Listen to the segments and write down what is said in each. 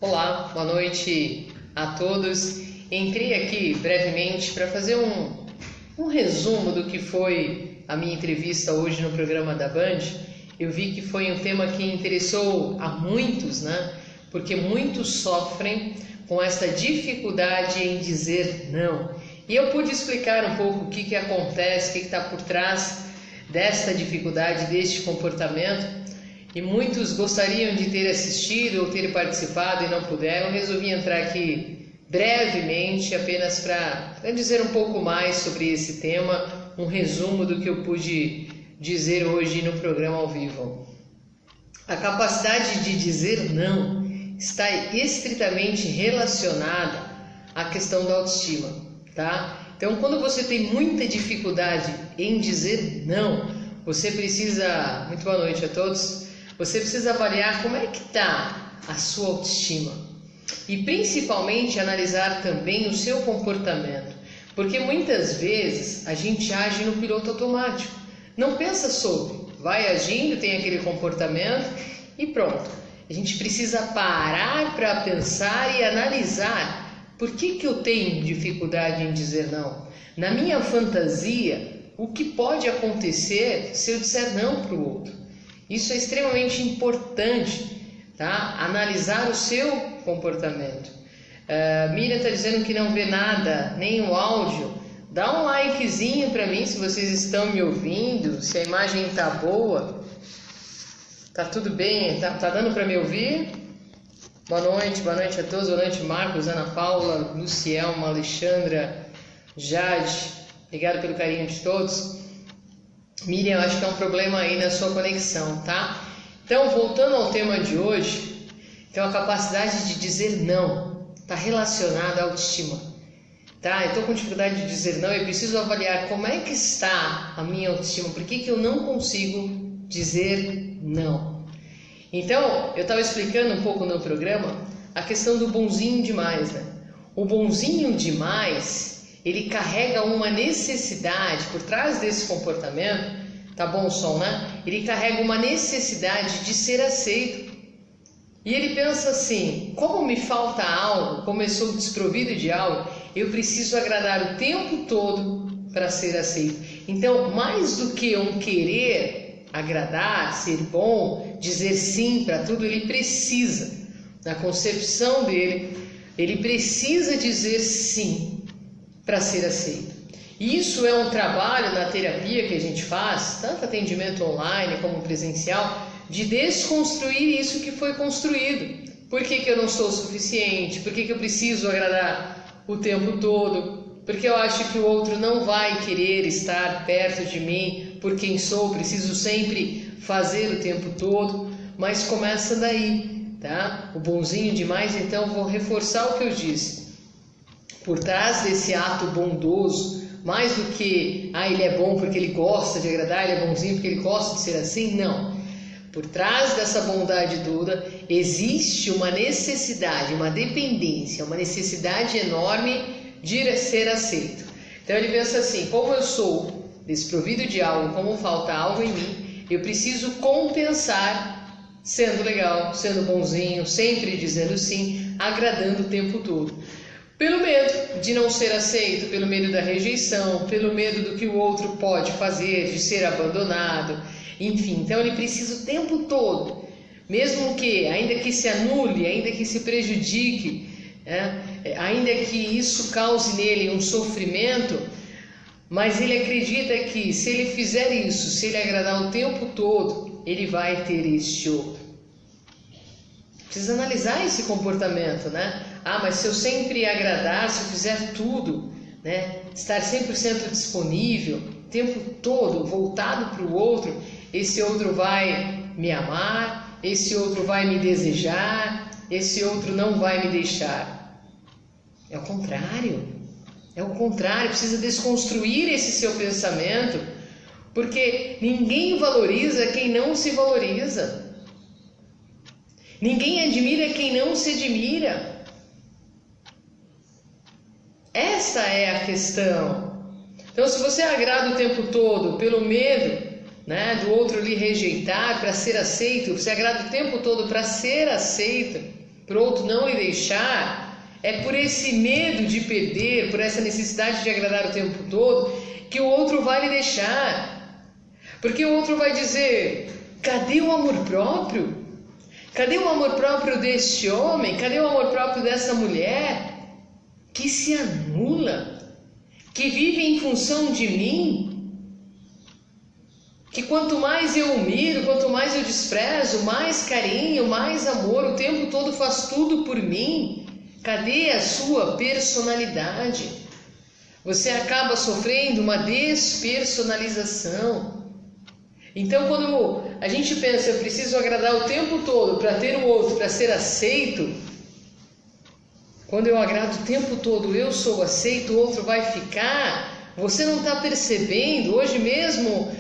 Olá, boa noite a todos. Entrei aqui brevemente para fazer um resumo do que foi a minha entrevista hoje no programa da Band. Eu vi que foi um tema que interessou a muitos, né? Porque muitos sofrem com essa dificuldade em dizer não. E eu pude explicar um pouco o que acontece, o que está por trás desta dificuldade, deste comportamento. E muitos gostariam de ter assistido ou ter participado e não puderam. Eu resolvi entrar aqui brevemente, apenas para dizer um pouco mais sobre esse tema, um resumo do que eu pude dizer hoje no programa ao vivo. A capacidade de dizer não está estritamente relacionada à questão da autoestima, tá? Então, quando você tem muita dificuldade em dizer não, você precisa... Muito boa noite a todos. Você precisa avaliar como é que está a sua autoestima e principalmente analisar também o seu comportamento, porque muitas vezes a gente age no piloto automático, não pensa sobre, vai agindo, tem aquele comportamento e pronto. A gente precisa parar para pensar e analisar por que eu tenho dificuldade em dizer não. Na minha fantasia, o que pode acontecer se eu disser não para o outro? Isso é extremamente importante, tá? Analisar o seu comportamento. Miriam está dizendo que não vê nada, nem o áudio. Dá um likezinho para mim se vocês estão me ouvindo, se a imagem está boa. Tá tudo bem? Tá dando para me ouvir? Boa noite a todos. Boa noite, Marcos, Ana Paula, Lucielma, Alexandra, Jade. Obrigado pelo carinho de todos. Miriam, eu acho que é um problema aí na sua conexão, tá? Então, voltando ao tema de hoje, então a capacidade de dizer não está relacionada à autoestima, tá? Eu estou com dificuldade de dizer não, eu preciso avaliar como é que está a minha autoestima, por que eu não consigo dizer não. Então, eu estava explicando um pouco no programa a questão do bonzinho demais, né? O bonzinho demais... ele carrega uma necessidade por trás desse comportamento, tá bom o som, né? Ele carrega uma necessidade de ser aceito. E ele pensa assim, como me falta algo, como eu sou desprovido de algo, eu preciso agradar o tempo todo para ser aceito. Então, mais do que um querer agradar, ser bom, dizer sim para tudo, ele precisa, na concepção dele, ele precisa dizer sim para ser aceito. Isso é um trabalho na terapia que a gente faz, tanto atendimento online como presencial, de desconstruir isso que foi construído. Por que eu não sou o suficiente? Por que eu preciso agradar o tempo todo? Porque eu acho que o outro não vai querer estar perto de mim por quem sou, preciso sempre fazer o tempo todo, mas começa daí, tá? O bonzinho demais, então vou reforçar o que eu disse. Por trás desse ato bondoso, mais do que ele é bom porque ele gosta de agradar, ele é bonzinho porque ele gosta de ser assim, não. Por trás dessa bondade toda existe uma necessidade, uma dependência, uma necessidade enorme de ser aceito. Então ele pensa assim, como eu sou desprovido de algo, como falta algo em mim, eu preciso compensar sendo legal, sendo bonzinho, sempre dizendo sim, agradando o tempo todo. Pelo medo de não ser aceito, pelo medo da rejeição, pelo medo do que o outro pode fazer, de ser abandonado, enfim. Então ele precisa o tempo todo, mesmo que, ainda que se anule, ainda que se prejudique, ainda que isso cause nele um sofrimento, mas ele acredita que se ele fizer isso, se ele agradar o tempo todo, ele vai ter este outro. Precisa analisar esse comportamento, né? Mas se eu sempre agradar, se eu fizer tudo, né? Estar 100% disponível, o tempo todo, voltado para o outro, esse outro vai me amar, esse outro vai me desejar, esse outro não vai me deixar. É o contrário. É o contrário, precisa desconstruir esse seu pensamento, porque ninguém valoriza quem não se valoriza. Ninguém admira quem não se admira. Essa é a questão. Então, se você agrada o tempo todo pelo medo, né, do outro lhe rejeitar para ser aceito, você agrada o tempo todo para ser aceito, para o outro não lhe deixar, é por esse medo de perder, por essa necessidade de agradar o tempo todo, que o outro vai lhe deixar. Porque o outro vai dizer: cadê o amor próprio? Cadê o amor próprio deste homem? Cadê o amor próprio dessa mulher? Que se anula, que vive em função de mim, que quanto mais eu humilho, quanto mais eu desprezo, mais carinho, mais amor, o tempo todo faz tudo por mim. Cadê a sua personalidade? Você acaba sofrendo uma despersonalização. Então, quando a gente pensa, eu preciso agradar o tempo todo para ter o outro, para ser aceito, quando eu agrado o tempo todo, eu sou aceito, o outro vai ficar, você não está percebendo. Hoje mesmo,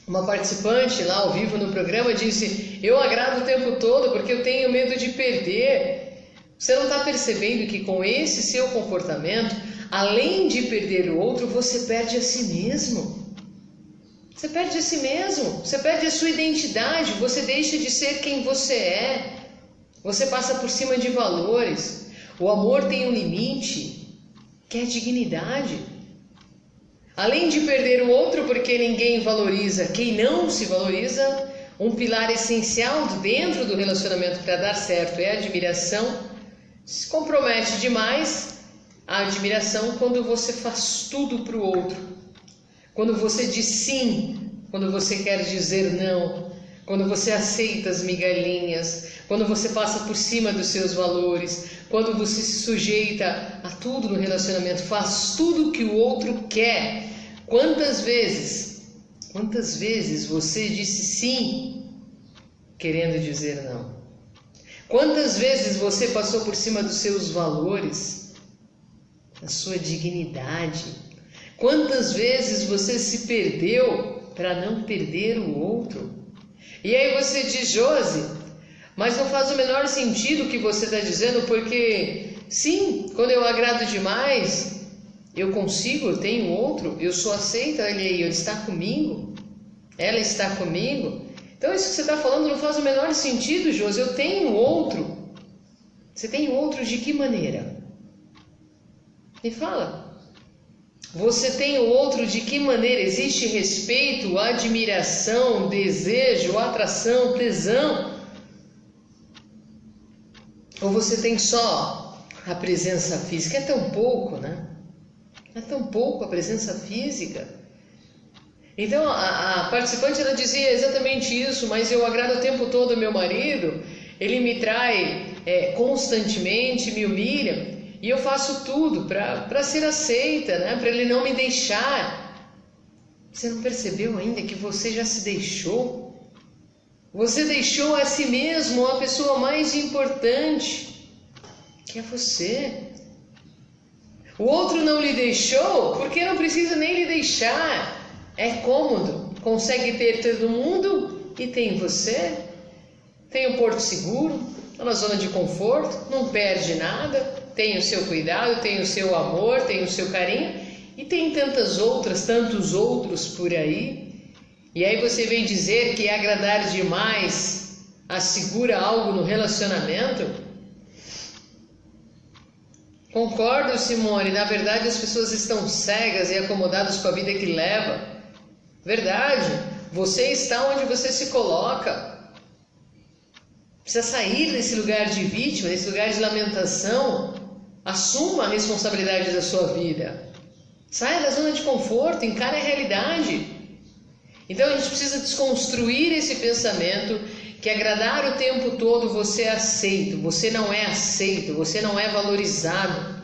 uma participante lá ao vivo no programa disse: eu agrado o tempo todo porque eu tenho medo de perder. Você não está percebendo que com esse seu comportamento, além de perder o outro, você perde a si mesmo. Você perde a si mesmo, você perde a sua identidade, você deixa de ser quem você é. Você passa por cima de valores. O amor tem um limite, que é a dignidade. Além de perder o outro porque ninguém valoriza quem não se valoriza, um pilar essencial dentro do relacionamento para dar certo é a admiração. Se compromete demais a admiração quando você faz tudo para o outro. Quando você diz sim, quando você quer dizer não. Quando você aceita as migalhinhas, quando você passa por cima dos seus valores, quando você se sujeita a tudo no relacionamento, faz tudo o que o outro quer. Quantas vezes você disse sim, querendo dizer não? Quantas vezes você passou por cima dos seus valores, da sua dignidade? Quantas vezes você se perdeu para não perder o outro? E aí você diz: Josi, mas não faz o menor sentido o que você está dizendo, porque sim, quando eu agrado demais, eu consigo, eu tenho outro, eu sou aceita, olha aí, ele está comigo, ela está comigo. Então isso que você está falando não faz o menor sentido, Josi, eu tenho outro. Você tem outro de que maneira? Me fala. Você tem o outro de que maneira? Existe respeito, admiração, desejo, atração, tesão? Ou você tem só a presença física? É tão pouco, né? É tão pouco a presença física. Então a participante ela dizia exatamente isso: mas eu agrado o tempo todo meu marido, ele me trai constantemente, me humilha. E eu faço tudo para ser aceita, né? Para ele não me deixar. Você não percebeu ainda que você já se deixou? Você deixou a si mesmo a pessoa mais importante, que é você. O outro não lhe deixou porque não precisa nem lhe deixar. É cômodo, consegue ter todo mundo e tem você. Tem o porto seguro, está na zona de conforto, não perde nada. Tem o seu cuidado, tem o seu amor, tem o seu carinho, e tem tantos outros por aí. E aí você vem dizer que agradar demais assegura algo no relacionamento? Concordo, Simone, na verdade as pessoas estão cegas e acomodadas com a vida que leva. Verdade, você está onde você se coloca. Precisa sair desse lugar de vítima, desse lugar de lamentação. Assuma a responsabilidade da sua vida. Saia da zona de conforto, encare a realidade. Então a gente precisa desconstruir esse pensamento que agradar o tempo todo você é aceito, você não é aceito, você não é valorizado.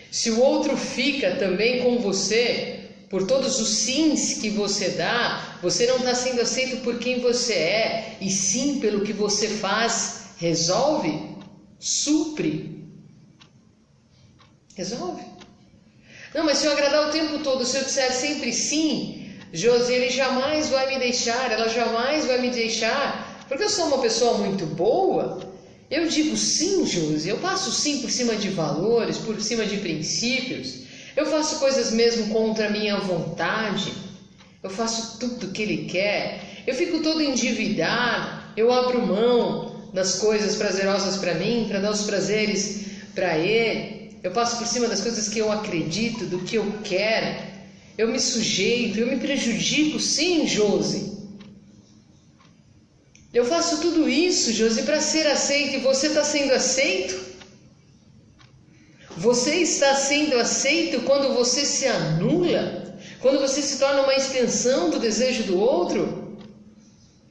Se o outro fica também com você, por todos os sims que você dá, você não está sendo aceito por quem você é, e sim pelo que você faz. Resolve? Supre? Resolve? Não, mas se eu agradar o tempo todo, se eu disser sempre sim, Josi, ele jamais vai me deixar, ela jamais vai me deixar, porque eu sou uma pessoa muito boa. Eu digo sim, Josi, eu passo sim por cima de valores, por cima de princípios, eu faço coisas mesmo contra a minha vontade, eu faço tudo o que ele quer, eu fico todo endividado, eu abro mão das coisas prazerosas para mim, para dar os prazeres para ele. Eu passo por cima das coisas que eu acredito, do que eu quero. Eu me sujeito, eu me prejudico, sim, Josi. Eu faço tudo isso, Josi, para ser aceito. E você está sendo aceito? Você está sendo aceito quando você se anula? Quando você se torna uma extensão do desejo do outro?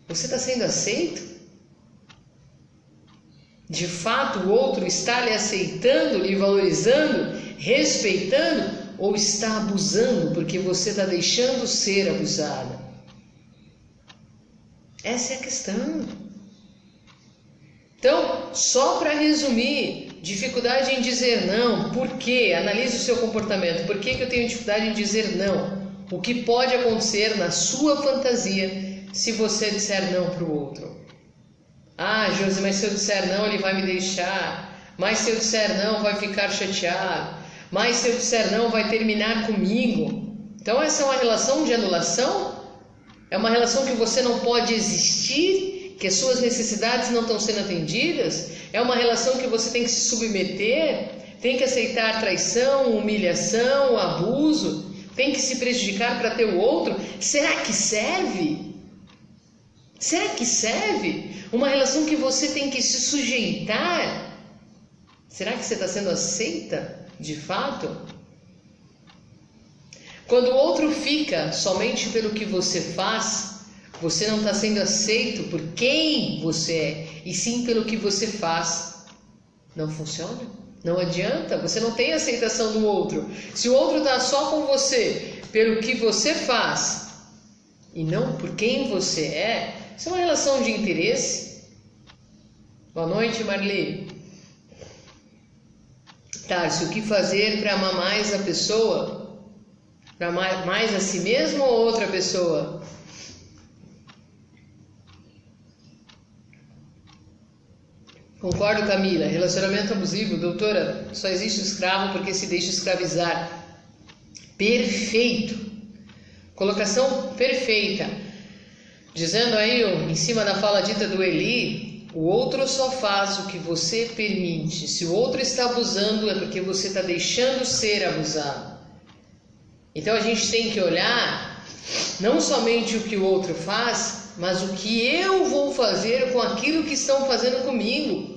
Você está sendo aceito? De fato, o outro está lhe aceitando, lhe valorizando, respeitando, ou está abusando porque você está deixando ser abusada? Essa é a questão. Então, só para resumir, dificuldade em dizer não. Por quê? Analise o seu comportamento. Por que eu tenho dificuldade em dizer não? O que pode acontecer na sua fantasia se você disser não para o outro? Ah, Josi, mas se eu disser não, ele vai me deixar. Mas se eu disser não, vai ficar chateado. Mas se eu disser não, vai terminar comigo. Então essa é uma relação de anulação? É uma relação que você não pode existir? Que as suas necessidades não estão sendo atendidas? É uma relação que você tem que se submeter? Tem que aceitar traição, humilhação, abuso? Tem que se prejudicar para ter o outro? Será que serve? Será que serve? Uma relação que você tem que se sujeitar? Será que você está sendo aceita de fato? Quando o outro fica somente pelo que você faz, você não está sendo aceito por quem você é, e sim pelo que você faz. Não funciona? Não adianta, você não tem aceitação do outro. Se o outro está só com você pelo que você faz e não por quem você é, isso é uma relação de interesse. Boa noite, Marli. Tárcio, o que fazer para amar mais a pessoa? Para amar mais a si mesmo ou outra pessoa? Concordo, Camila. Relacionamento abusivo, doutora, só existe o escravo porque se deixa escravizar. Perfeito. Colocação perfeita. Dizendo aí, em cima da fala dita do Eli, o outro só faz o que você permite. Se o outro está abusando, é porque você está deixando ser abusado. Então a gente tem que olhar não somente o que o outro faz, mas o que eu vou fazer com aquilo que estão fazendo comigo.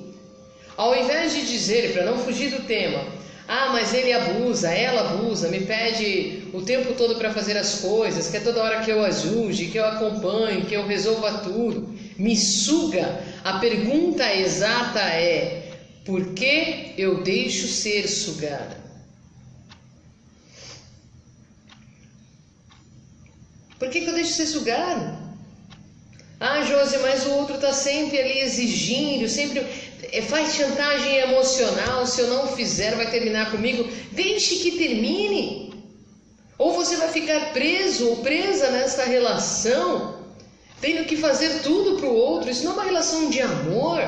Ao invés de dizer, para não fugir do tema, ah, mas ele abusa, ela abusa, me pede o tempo todo para fazer as coisas, quer toda hora que eu ajude, que eu acompanhe, que eu resolva tudo, me suga. A pergunta exata é: por que eu deixo ser sugada? Por que eu deixo ser sugado? Ah, Josi, mas o outro está sempre ali exigindo, sempre faz chantagem emocional, se eu não fizer vai terminar comigo. Deixe que termine. Ou você vai ficar preso ou presa nessa relação, tendo que fazer tudo para o outro. Isso não é uma relação de amor,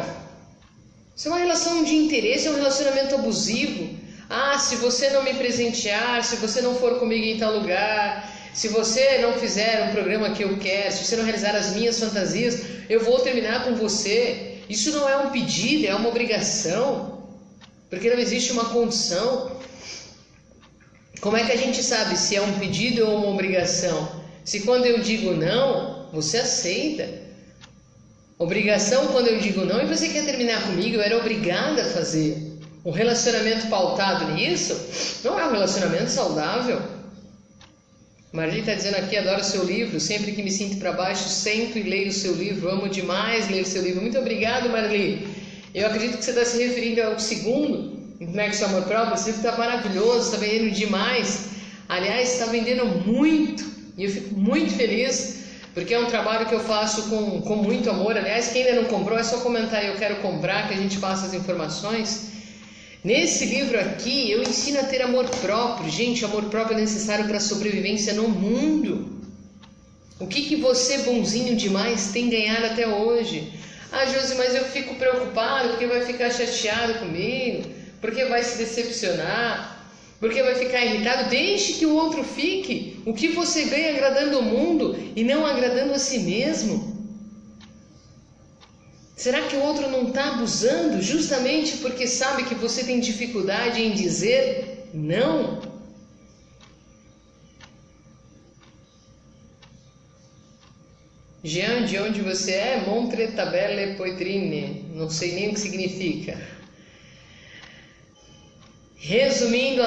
isso é uma relação de interesse, é um relacionamento abusivo. Ah, se você não me presentear, se você não for comigo em tal lugar, se você não fizer um programa que eu quero, se você não realizar as minhas fantasias, eu vou terminar com você. Isso não é um pedido, é uma obrigação, porque não existe uma condição. Como é que a gente sabe se é um pedido ou uma obrigação? Se quando eu digo não, você aceita. Obrigação quando eu digo não e você quer terminar comigo, eu era obrigada a fazer. Um relacionamento pautado nisso não é um relacionamento saudável. Marli está dizendo aqui, adoro o seu livro, sempre que me sinto para baixo, sento e leio o seu livro, amo demais ler o seu livro. Muito obrigado, Marli. Eu acredito que você está se referindo ao segundo, Conecte Seu Amor Próprio. Esse livro está maravilhoso, está vendendo demais. Aliás, está vendendo muito, e eu fico muito feliz, porque é um trabalho que eu faço com muito amor. Aliás, quem ainda não comprou, é só comentar aí, eu quero comprar, que a gente passa as informações. Nesse livro aqui, eu ensino a ter amor próprio. Gente, amor próprio é necessário para a sobrevivência no mundo. O que você, bonzinho demais, tem ganhado até hoje? Ah, Josi, mas eu fico preocupado porque vai ficar chateado comigo, porque vai se decepcionar, porque vai ficar irritado. Deixe que o outro fique. O que você ganha agradando o mundo e não agradando a si mesmo? Será que o outro não está abusando justamente porque sabe que você tem dificuldade em dizer não? Jean, de onde você é? Montretabelle Poitrine. Não sei nem o que significa. Resumindo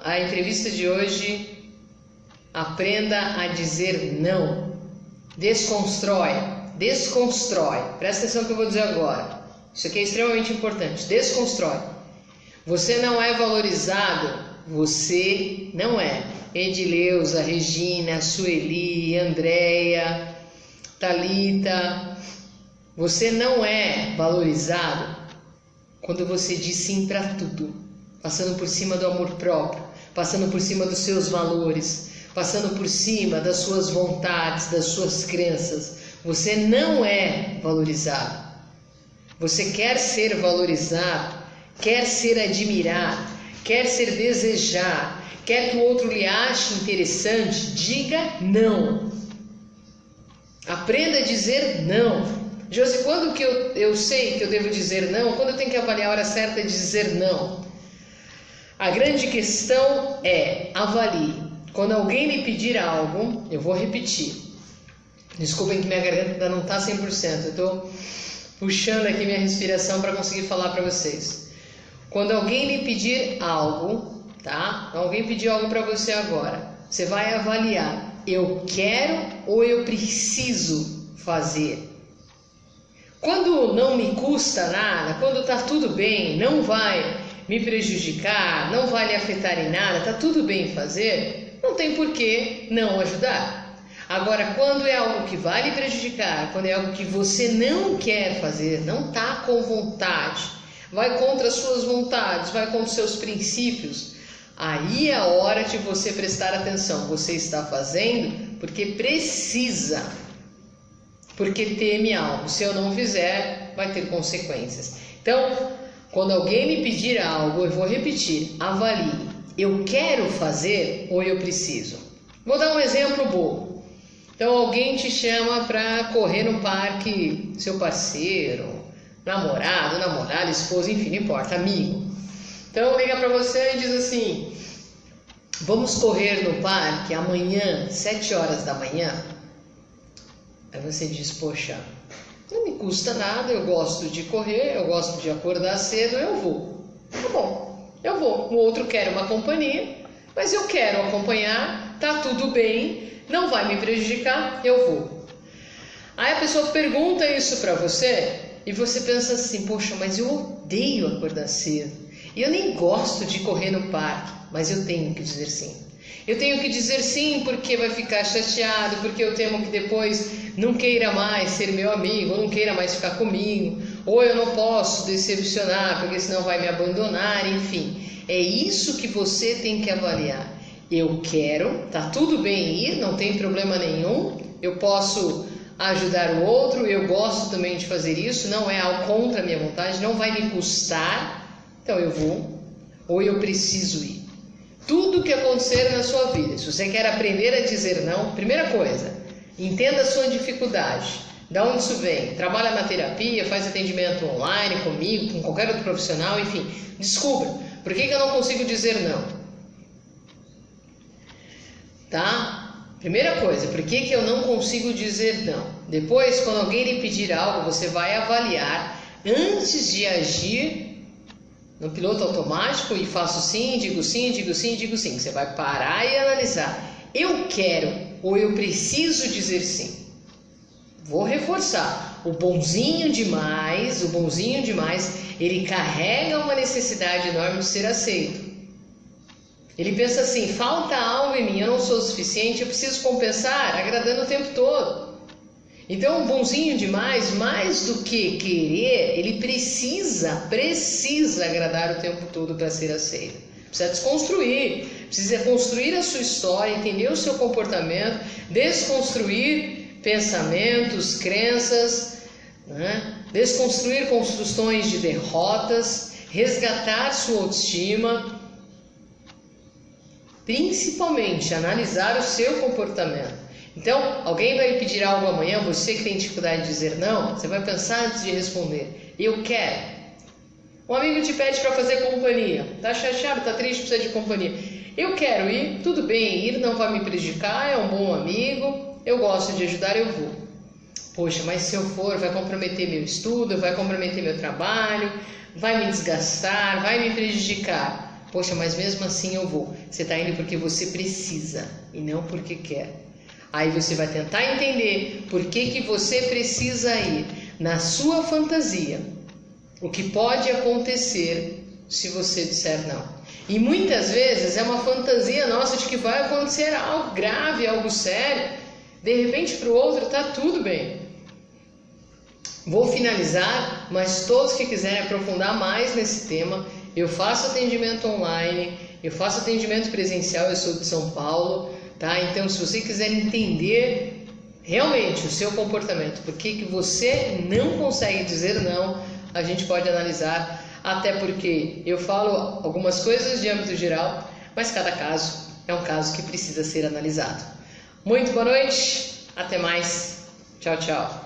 a entrevista de hoje, aprenda a dizer não. Desconstrói. Presta atenção no que eu vou dizer agora. Isso aqui é extremamente importante. Desconstrói. Você não é valorizado. Você não é. Edileuza, Regina, Sueli, Andréia, Thalita. Você não é valorizado quando você diz sim para tudo. Passando por cima do amor próprio. Passando por cima dos seus valores. Passando por cima das suas vontades, das suas crenças. Você não é valorizado. Você quer ser valorizado, quer ser admirado, quer ser desejado, quer que o outro lhe ache interessante, diga não. Aprenda a dizer não. Josi, quando que eu sei que eu devo dizer não? Quando eu tenho que avaliar a hora certa de dizer não? A grande questão é, avalie. Quando alguém me pedir algo, eu vou repetir. Desculpem que minha garganta ainda não está 100%. Eu estou puxando aqui minha respiração para conseguir falar para vocês. Quando alguém lhe pedir algo, tá? Alguém pedir algo para você agora. Você vai avaliar. Eu quero ou eu preciso fazer? Quando não me custa nada, quando está tudo bem, não vai me prejudicar, não vai lhe afetar em nada, está tudo bem fazer, não tem por que não ajudar. Agora, quando é algo que vai lhe prejudicar, quando é algo que você não quer fazer, não está com vontade, vai contra as suas vontades, vai contra os seus princípios, aí é a hora de você prestar atenção. Você está fazendo porque precisa, porque teme algo. Se eu não fizer, vai ter consequências. Então, quando alguém me pedir algo, eu vou repetir, avalie. Eu quero fazer ou eu preciso? Vou dar um exemplo bobo. Então alguém te chama para correr no parque, seu parceiro, namorado, namorada, esposa, enfim, não importa, amigo. Então liga para você e diz assim, vamos correr no parque amanhã, 7 horas da manhã? Aí você diz, poxa, não me custa nada, eu gosto de correr, eu gosto de acordar cedo, eu vou. Tá bom, eu vou. O outro quer uma companhia, mas eu quero acompanhar, tá tudo bem, não vai me prejudicar, eu vou. Aí a pessoa pergunta isso para você e você pensa assim, poxa, mas eu odeio acordar cedo e eu nem gosto de correr no parque, mas eu tenho que dizer sim. Eu tenho que dizer sim porque vai ficar chateado, porque eu temo que depois não queira mais ser meu amigo, não queira mais ficar comigo, ou eu não posso decepcionar porque senão vai me abandonar, enfim. É isso que você tem que avaliar. Eu quero, tá tudo bem ir, não tem problema nenhum, eu posso ajudar o outro, eu gosto também de fazer isso, não é algo contra a minha vontade, não vai me custar, então eu vou, ou eu preciso ir. Tudo que acontecer na sua vida, se você quer aprender a dizer não, primeira coisa, entenda a sua dificuldade, da onde isso vem, trabalha na terapia, faz atendimento online comigo, com qualquer outro profissional, enfim, descubra, por que eu não consigo dizer não? Tá? Primeira coisa, por que eu não consigo dizer não? Depois, quando alguém lhe pedir algo, você vai avaliar antes de agir no piloto automático e faço sim, digo sim, digo sim, digo sim. Você vai parar e analisar. Eu quero ou eu preciso dizer sim? Vou reforçar. O bonzinho demais, ele carrega uma necessidade enorme de ser aceito. Ele pensa assim, falta algo em mim, eu não sou o suficiente, eu preciso compensar, agradando o tempo todo. Então, um bonzinho demais, mais do que querer, ele precisa agradar o tempo todo para ser aceito. Precisa desconstruir, precisa construir a sua história, entender o seu comportamento, desconstruir pensamentos, crenças, né? Desconstruir construções de derrotas, resgatar sua autoestima, principalmente analisar o seu comportamento. Então, alguém vai pedir algo amanhã, você que tem dificuldade de dizer não, você vai pensar antes de responder. Eu quero. Um amigo te pede para fazer companhia. Tá chateado, tá triste, precisa de companhia. Eu quero ir, tudo bem, ir não vai me prejudicar, é um bom amigo, eu gosto de ajudar, eu vou. Poxa, mas se eu for, vai comprometer meu estudo, vai comprometer meu trabalho, vai me desgastar, vai me prejudicar. Poxa, mas mesmo assim eu vou. Você está indo porque você precisa e não porque quer. Aí você vai tentar entender por que você precisa ir na sua fantasia. O que pode acontecer se você disser não. E muitas vezes é uma fantasia nossa de que vai acontecer algo grave, algo sério. De repente para o outro está tudo bem. Vou finalizar, mas todos que quiserem aprofundar mais nesse tema, eu faço atendimento online, eu faço atendimento presencial, eu sou de São Paulo, tá? Então, se você quiser entender realmente o seu comportamento, por que você não consegue dizer não, a gente pode analisar, até porque eu falo algumas coisas de âmbito geral, mas cada caso é um caso que precisa ser analisado. Muito boa noite, até mais, tchau, tchau.